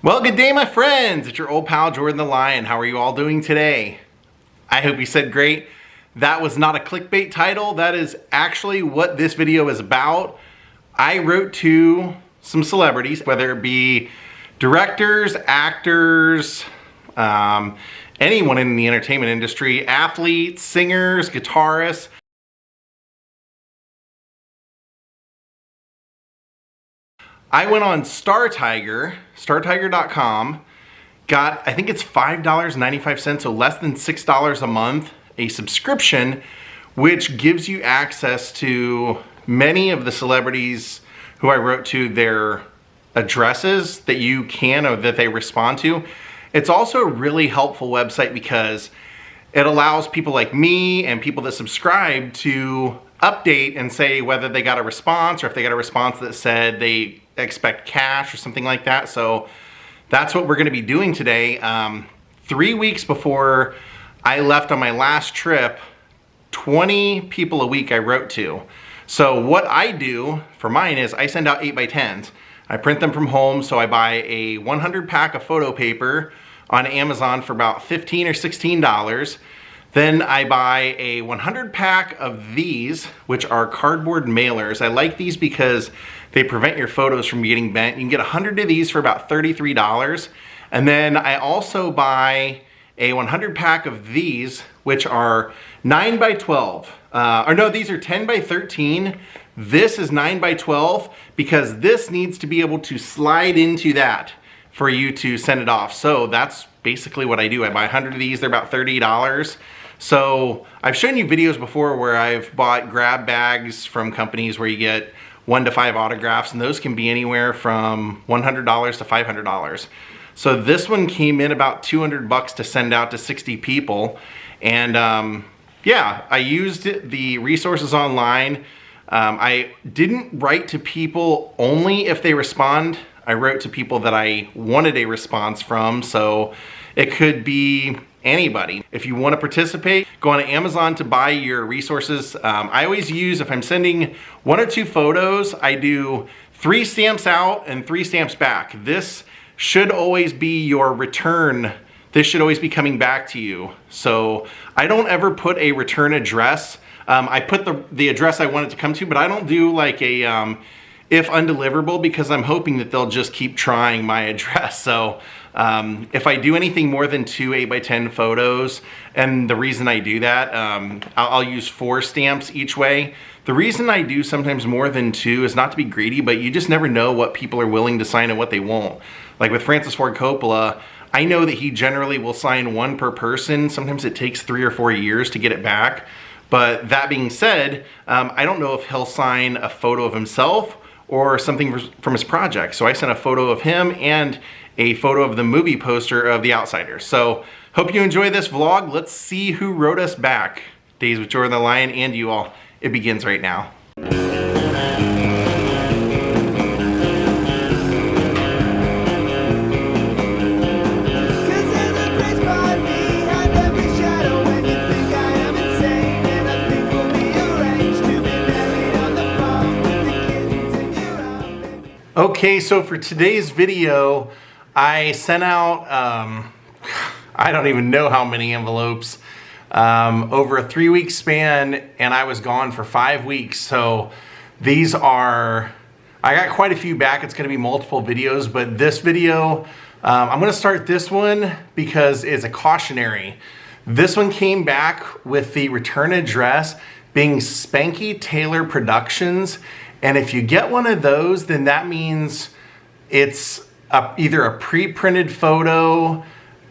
Well, good day, my friends. It's your old pal, Jordan the Lion. How are you all doing today? I hope you said great. That was not a clickbait title. That is actually what this video is about. I wrote to some celebrities, whether it be directors, actors, anyone in the entertainment industry, athletes, singers, guitarists. I went on startiger.com, got, I think it's $5.95, so less than $6 a month, a subscription, which gives you access to many of the celebrities who I wrote to, their addresses that you can or that they respond to. It's also a really helpful website because it allows people like me and people that subscribe to update and say whether they got a response or if they got a response that said they expect cash or something like that. So that's what we're going to be doing today. 3 weeks before I left on my last trip, 20 people a week I wrote to. So what I do for mine is I send out 8x10s. I print them from home, so I buy a 100 pack of photo paper on Amazon for about $15 or $16. Then I buy a 100 pack of these, which are cardboard mailers. I like these because they prevent your photos from getting bent. You can get 100 of these for about $33. And then I also buy a 100 pack of these, which are 9x12. Or no, these are 10x13. This is 9x12 because this needs to be able to slide into that for you to send it off. So that's basically what I do. I buy 100 of these, they're about $30. So I've shown you videos before where I've bought grab bags from companies where you get 1 to 5 autographs, and those can be anywhere from $100 to $500. So this one came in about 200 bucks to send out to 60 people. And yeah, I used the resources online. I didn't write to people only if they respond. I wrote to people that I wanted a response from, so it could be anybody. If you want to participate, go on Amazon to buy your resources. I always use, if I'm sending 1 or 2 photos, I do 3 stamps out and 3 stamps back. This should always be your return. This should always be coming back to you. So I don't ever put a return address. I put the address I want it to come to, but I don't do like a if undeliverable, because I'm hoping that they'll just keep trying my address. So if I do anything more than 2 8x10 photos, and the reason I do that, I'll use 4 stamps each way. The reason I do sometimes more than 2 is not to be greedy, but you just never know what people are willing to sign and what they won't. Like with Francis Ford Coppola, I know that he generally will sign 1 per person. Sometimes it takes 3 or 4 years to get it back. But that being said, I don't know if he'll sign a photo of himself or something from his project. So I sent a photo of him and a photo of the movie poster of The Outsiders. So hope you enjoy this vlog. Let's see who wrote us back. Daze with Jordan the Lion and you all. It begins right now. Okay, so for today's video, I sent out, I don't even know how many envelopes, over a 3-week span, and I was gone for 5 weeks. So these are, I got quite a few back. It's gonna be multiple videos, but this video, I'm gonna start this one because it's a cautionary. This one came back with the return address being Spanky Taylor Productions. And if you get one of those, then that means it's either a pre-printed photo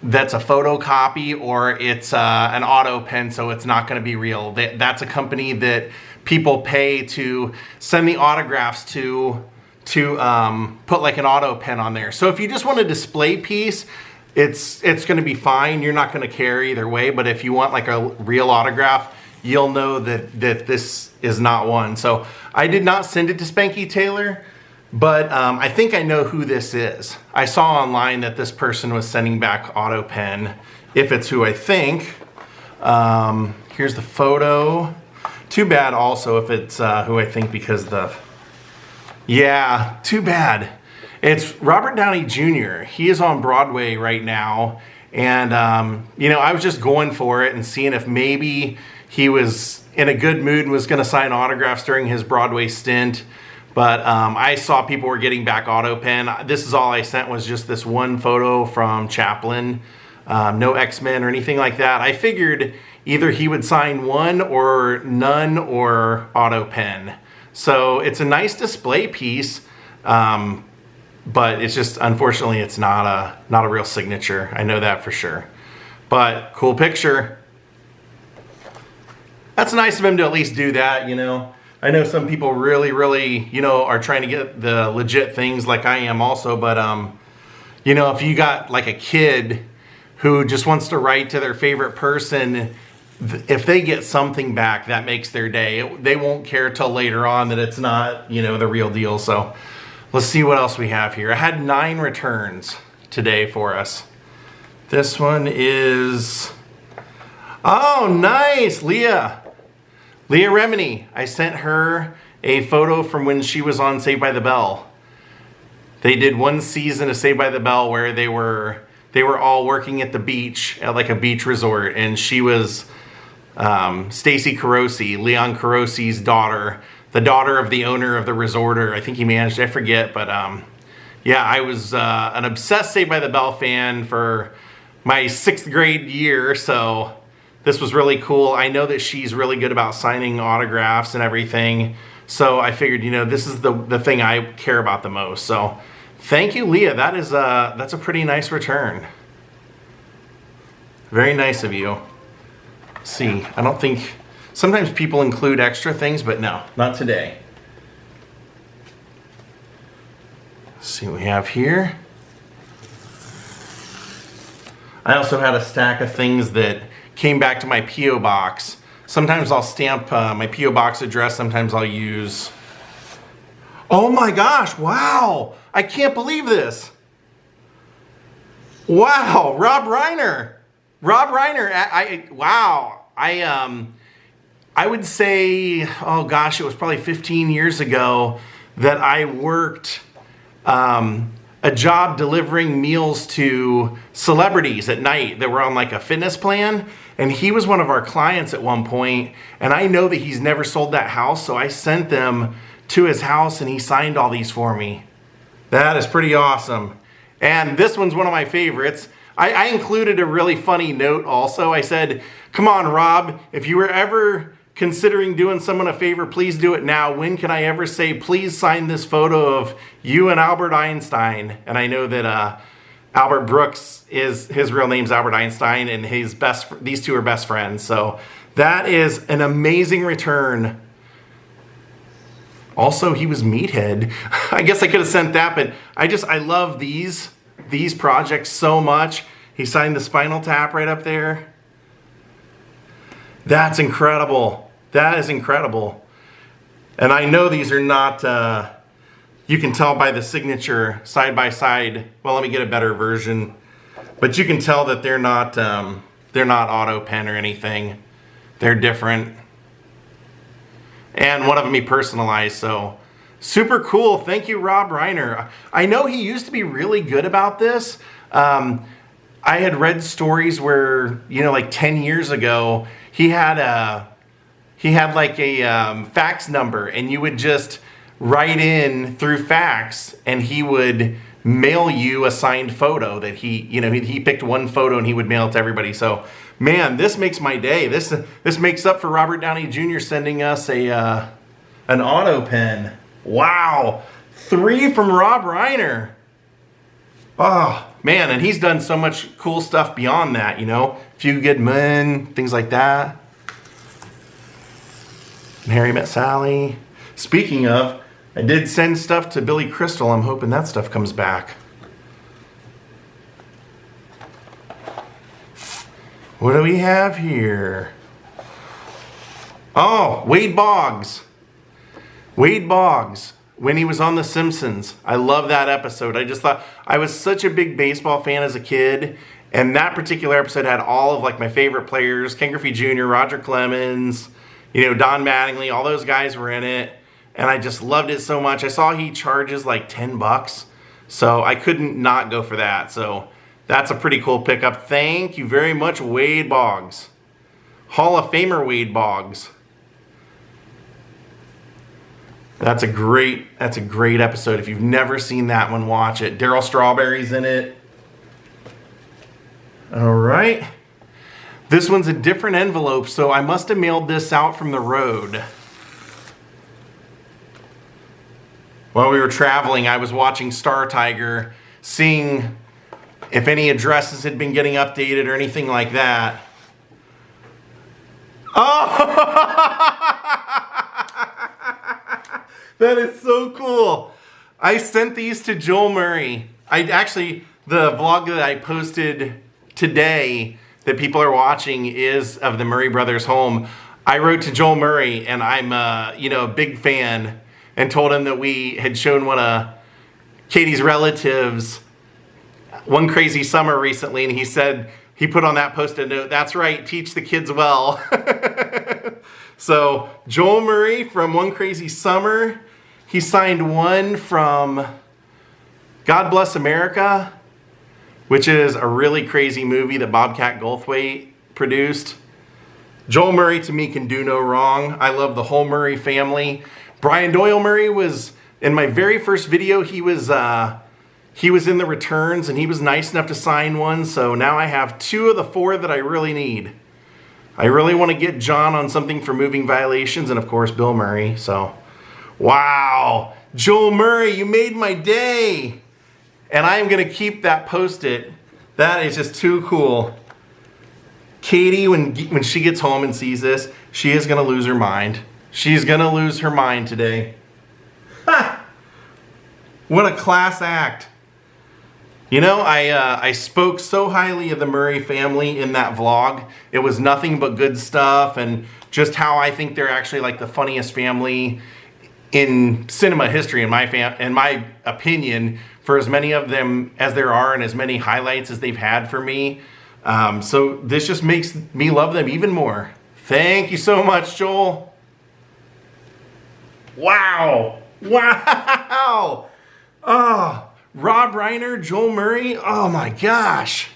that's a photocopy, or it's an auto pen, so it's not going to be real. That's a company that people pay to send the autographs to put like an auto pen on there. So if you just want a display piece, it's going to be fine. You're not going to care either way. But if you want like a real autograph, you'll know that this is not one. So I did not send it to Spanky Taylor, but I think I know who this is. I saw online that this person was sending back auto pen, if it's who I think. Here's the photo. Too bad also if it's who I think, because yeah, too bad. It's Robert Downey Jr. He is on Broadway right now. And, you know, I was just going for it and seeing if maybe he was in a good mood and was going to sign autographs during his Broadway stint. But I saw people were getting back auto pen. This is all I sent, was just this one photo from Chaplin. No X-Men or anything like that. I figured either he would sign one or none or auto pen. So it's a nice display piece. But it's just, unfortunately, it's not a real signature. I know that for sure. But cool picture. That's nice of him to at least do that, you know. I know some people really, you know, are trying to get the legit things like I am also. But, you know, if you got like a kid who just wants to write to their favorite person, if they get something back, that makes their day. They won't care till later on that it's not, you know, the real deal. So let's see what else we have here. I had 9 returns today for us. This one is, oh, nice, Leah Remini. I sent her a photo from when she was on Saved by the Bell. They did one season of Saved by the Bell where they were all working at the beach, at like a beach resort, and she was Stacy Carosi, Leon Carosi's daughter, the daughter of the owner of the resort, or I think he managed, I forget, but yeah, I was an obsessed Saved by the Bell fan for my 6th grade year, so this was really cool. I know that she's really good about signing autographs and everything, so I figured, you know, this is the thing I care about the most. So thank you, Leah. That's a pretty nice return. Very nice of you. Let's see, I don't think, sometimes people include extra things, but no, not today. Let's see what we have here. I also had a stack of things that came back to my P.O. box. Sometimes I'll stamp my P.O. box address, sometimes I'll use... Oh my gosh, wow! I can't believe this! Wow, Rob Reiner! Rob Reiner, wow. I would say, oh gosh, it was probably 15 years ago that I worked a job delivering meals to celebrities at night that were on like a fitness plan. And he was one of our clients at one point, and I know that he's never sold that house, so I sent them to his house and he signed all these for me. That is pretty awesome. And this one's one of my favorites. I included a really funny note also. I said, come on, Rob, if you were ever considering doing someone a favor, please do it now. When can I ever say, please sign this photo of you and Albert Einstein? And I know that Albert Brooks, his real name's Albert Einstein, and these two are best friends. So that is an amazing return. Also, he was Meathead. I guess I could have sent that, but I love these projects so much. He signed the Spinal Tap right up there. That's incredible. That is incredible. And I know these are not, you can tell by the signature side by side. Well, let me get a better version. But you can tell that they're not auto pen or anything. They're different. And one of them he personalized, so super cool. Thank you, Rob Reiner. I know he used to be really good about this. I had read stories where, you know, like 10 years ago, he had like a fax number, and you would just write in through fax, and he would mail you a signed photo that he picked one photo and he would mail it to everybody. So, man, this makes my day. This makes up for Robert Downey Jr. sending us an auto pen. Wow, 3 from Rob Reiner. Oh, man, and he's done so much cool stuff beyond that, you know. Few Good Men, things like that. And Harry Met Sally. Speaking of, I did send stuff to Billy Crystal. I'm hoping that stuff comes back. What do we have here? Oh, Wade Boggs. Wade Boggs, when he was on The Simpsons. I love that episode. I just thought, I was such a big baseball fan as a kid, and that particular episode had all of like my favorite players, Ken Griffey Jr., Roger Clemens, you know, Don Mattingly, all those guys were in it, and I just loved it so much. I saw he charges like $10 So I couldn't not go for that. So that's a pretty cool pickup. Thank you very much, Wade Boggs. Hall of Famer Wade Boggs. That's a great episode. If you've never seen that one, watch it. Daryl Strawberry's in it. All right. This one's a different envelope, so I must have mailed this out from the road. While we were traveling, I was watching Star Tiger, seeing if any addresses had been getting updated or anything like that. Oh! That is so cool. I sent these to Joel Murray. The vlog that I posted today that people are watching is of the Murray Brothers home. I wrote to Joel Murray, and I'm a big fan, and told him that we had shown one of Katie's relatives One Crazy Summer recently, and he said, he put on that post-it note, "That's right, teach the kids well." So Joel Murray from One Crazy Summer. He signed one from God Bless America, which is a really crazy movie that Bobcat Goldthwait produced. Joel Murray, to me, can do no wrong. I love the whole Murray family. Brian Doyle Murray was, in my very first video, he was in the returns, and he was nice enough to sign one. So now I have 2 of the 4 that I really need. I really want to get John on something for moving violations, and of course Bill Murray. So, wow, Joel Murray, you made my day. And I am going to keep that post-it. That is just too cool. Katie, when she gets home and sees this, she is going to lose her mind. She's going to lose her mind today. Ha! What a class act. You know, I spoke so highly of the Murray family in that vlog. It was nothing but good stuff, and just how I think they're actually like the funniest family in cinema history, in my opinion, for as many of them as there are and as many highlights as they've had for me. So this just makes me love them even more. Thank you so much, Joel. Wow. Wow. Oh. Rob Reiner, Joel Murray, oh my gosh.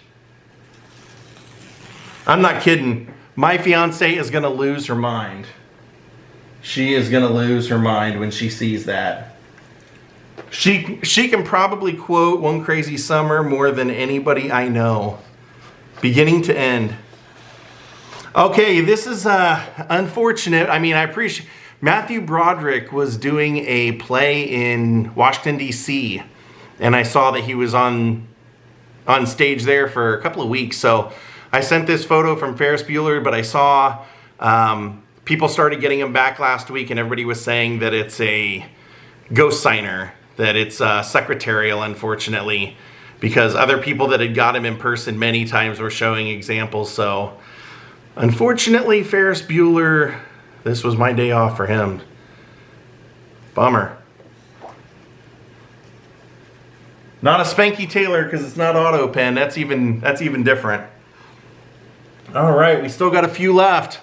I'm not kidding. My fiance is gonna lose her mind. She is gonna lose her mind when she sees that. She can probably quote One Crazy Summer more than anybody I know, beginning to end. Okay, this is unfortunate. I mean, I appreciate, Matthew Broderick was doing a play in Washington, D.C., and I saw that he was on stage there for a couple of weeks. So I sent this photo from Ferris Bueller, but I saw people started getting him back last week, and everybody was saying that it's a ghost signer, that it's secretarial, unfortunately, because other people that had got him in person many times were showing examples. So unfortunately, Ferris Bueller, this was my day off for him. Bummer. Not a Spanky Taylor, because it's not auto pen. That's even different. All right, we still got a few left.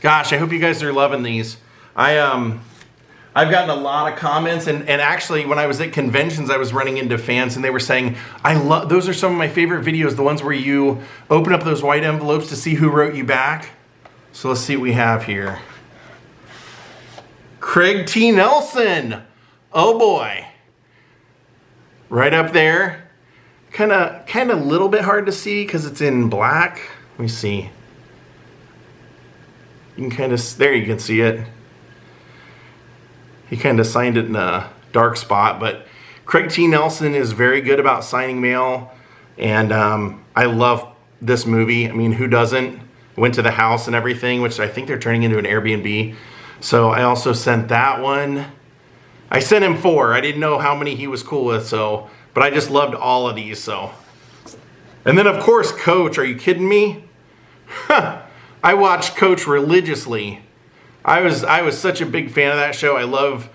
Gosh, I hope you guys are loving these. I've gotten a lot of comments, and actually when I was at conventions, I was running into fans, and they were saying, those are some of my favorite videos, the ones where you open up those white envelopes to see who wrote you back. So let's see what we have here. Craig T. Nelson. Oh boy. Right up there. Kind of a little bit hard to see because it's in black. Let me see. You can there you can see it. He kind of signed it in a dark spot, but Craig T. Nelson is very good about signing mail, and I love this movie. I mean, who doesn't? Went to the house and everything, which I think they're turning into an Airbnb. So I also sent that one. I sent him 4. I didn't know how many he was cool with, but I just loved all of these, so. And then of course, Coach, are you kidding me? I watched Coach religiously. I was such a big fan of that show. I love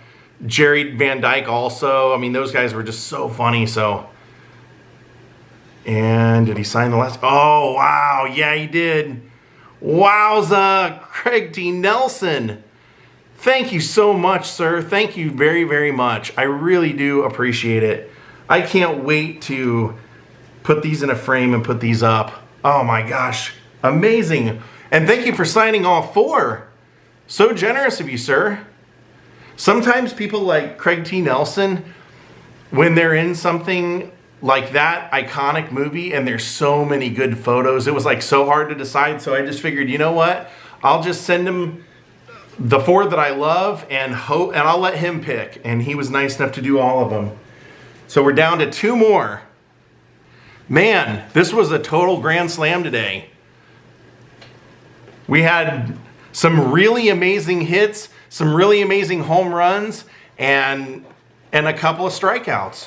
Jerry Van Dyke also. I mean, those guys were just so funny, so. And did he sign the last? Oh, wow, yeah, he did. Wowza, Craig T. Nelson. Thank you so much, sir. Thank you very, very much. I really do appreciate it. I can't wait to put these in a frame and put these up. Oh my gosh, amazing. And thank you for signing all 4. So generous of you, sir. Sometimes people like Craig T. Nelson, when they're in something like that iconic movie and there's so many good photos, it was like so hard to decide. So I just figured, you know what? I'll just send him the 4 that I love and I'll let him pick. And he was nice enough to do all of them. So we're down to 2 more. Man, this was a total grand slam today. We had some really amazing hits, some really amazing home runs, and a couple of strikeouts.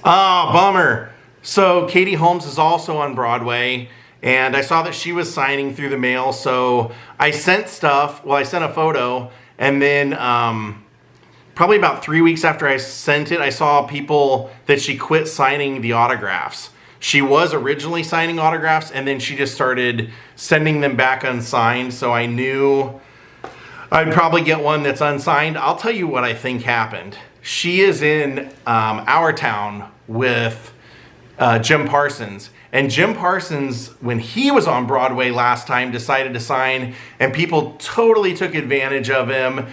Ah, bummer. So Katie Holmes is also on Broadway, and I saw that she was signing through the mail, so I sent stuff. Well, I sent a photo, and then probably about 3 weeks after I sent it, I saw people that she quit signing the autographs. She was originally signing autographs, and then she just started sending them back unsigned, so I knew I'd probably get one that's unsigned. I'll tell you what I think happened. She is in our town with Jim Parsons. And Jim Parsons, when he was on Broadway last time, decided to sign, and people totally took advantage of him,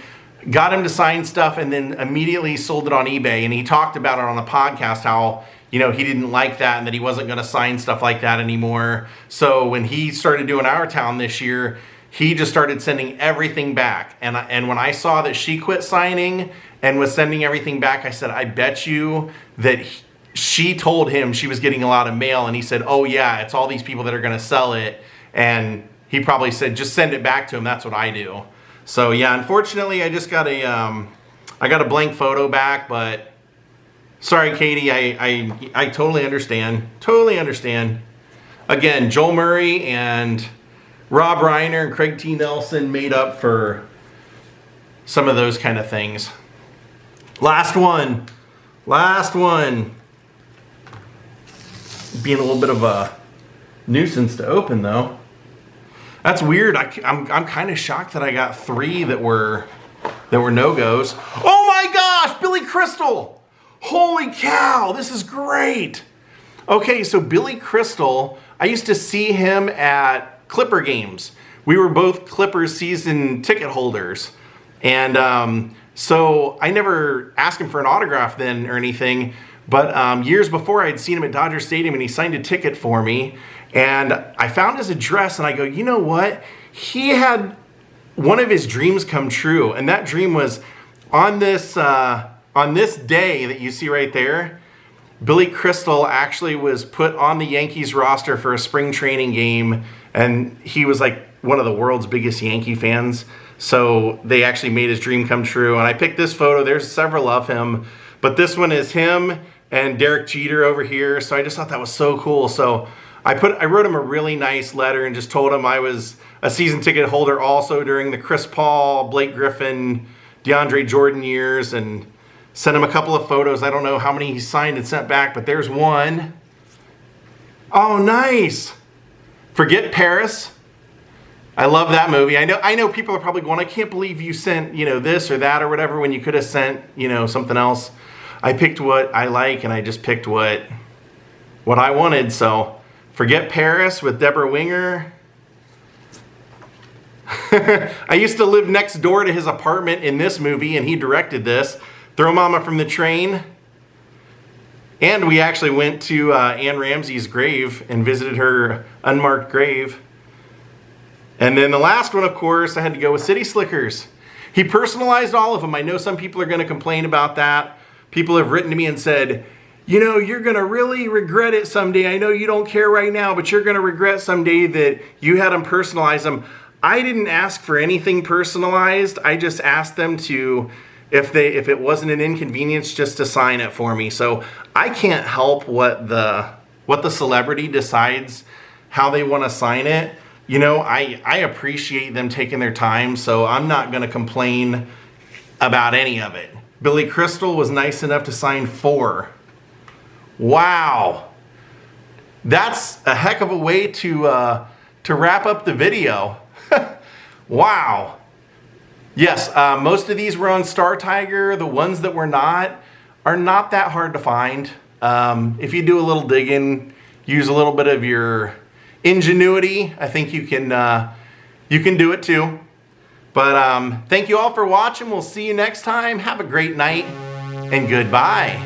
got him to sign stuff, and then immediately sold it on eBay. And he talked about it on the podcast, how, you know, he didn't like that and that he wasn't going to sign stuff like that anymore. So when he started doing Our Town this year, he just started sending everything back. And when I saw that she quit signing and was sending everything back, I said, I bet you that she told him she was getting a lot of mail, and he said, oh yeah, it's all these people that are going to sell it. And he probably said, just send it back to him. That's what I do. So yeah, unfortunately, I just got I got a blank photo back, but sorry, Katie, I totally understand. Totally understand. Again, Joel Murray and Rob Reiner and Craig T. Nelson made up for some of those kind of things. Last one. Last one. Being a little bit of a nuisance to open, though. That's weird. I'm kind of shocked that I got 3 that were no-goes. Oh my gosh, Billy Crystal! Holy cow, this is great. Okay, so Billy Crystal, I used to see him at Clipper games. We were both Clippers season ticket holders. And so I never asked him for an autograph then or anything, but years before I'd seen him at Dodger Stadium and he signed a ticket for me. And I found his address and I go, you know what? He had one of his dreams come true. And that dream was on this day that you see right there, Billy Crystal actually was put on the Yankees roster for a spring training game. And he was like one of the world's biggest Yankee fans. So they actually made his dream come true. And I picked this photo. There's several of him. But this one is him and Derek Jeter over here. So I just thought that was so cool. So I wrote him a really nice letter and just told him I was a season ticket holder also during the Chris Paul, Blake Griffin, DeAndre Jordan years, and sent him a couple of photos. I don't know how many he signed and sent back, but there's one. Oh, nice. Forget Paris. I love that movie. I know people are probably going, I can't believe you sent, this or that or whatever when you could have sent, something else. I picked what I like and I just picked what I wanted. So Forget Paris with Deborah Winger. I used to live next door to his apartment in this movie, and he directed this. Throw Mama from the Train. And we actually went to Anne Ramsey's grave and visited her unmarked grave. And then the last one, of course, I had to go with City Slickers. He personalized all of them. I know some people are going to complain about that. People have written to me and said, you're going to really regret it someday. I know you don't care right now, but you're going to regret someday that you had them personalize them. I didn't ask for anything personalized. I just asked them to, if it wasn't an inconvenience, just to sign it for me. So I can't help what the celebrity decides how they want to sign it. I appreciate them taking their time, so I'm not going to complain about any of it. Billy Crystal was nice enough to sign 4. Wow, that's a heck of a way to wrap up the video. Wow. Yes, most of these were on Star Tiger. The ones that were not, are not that hard to find. If you do a little digging, use a little bit of your ingenuity, I think you can do it too. But thank you all for watching. We'll see you next time. Have a great night and goodbye.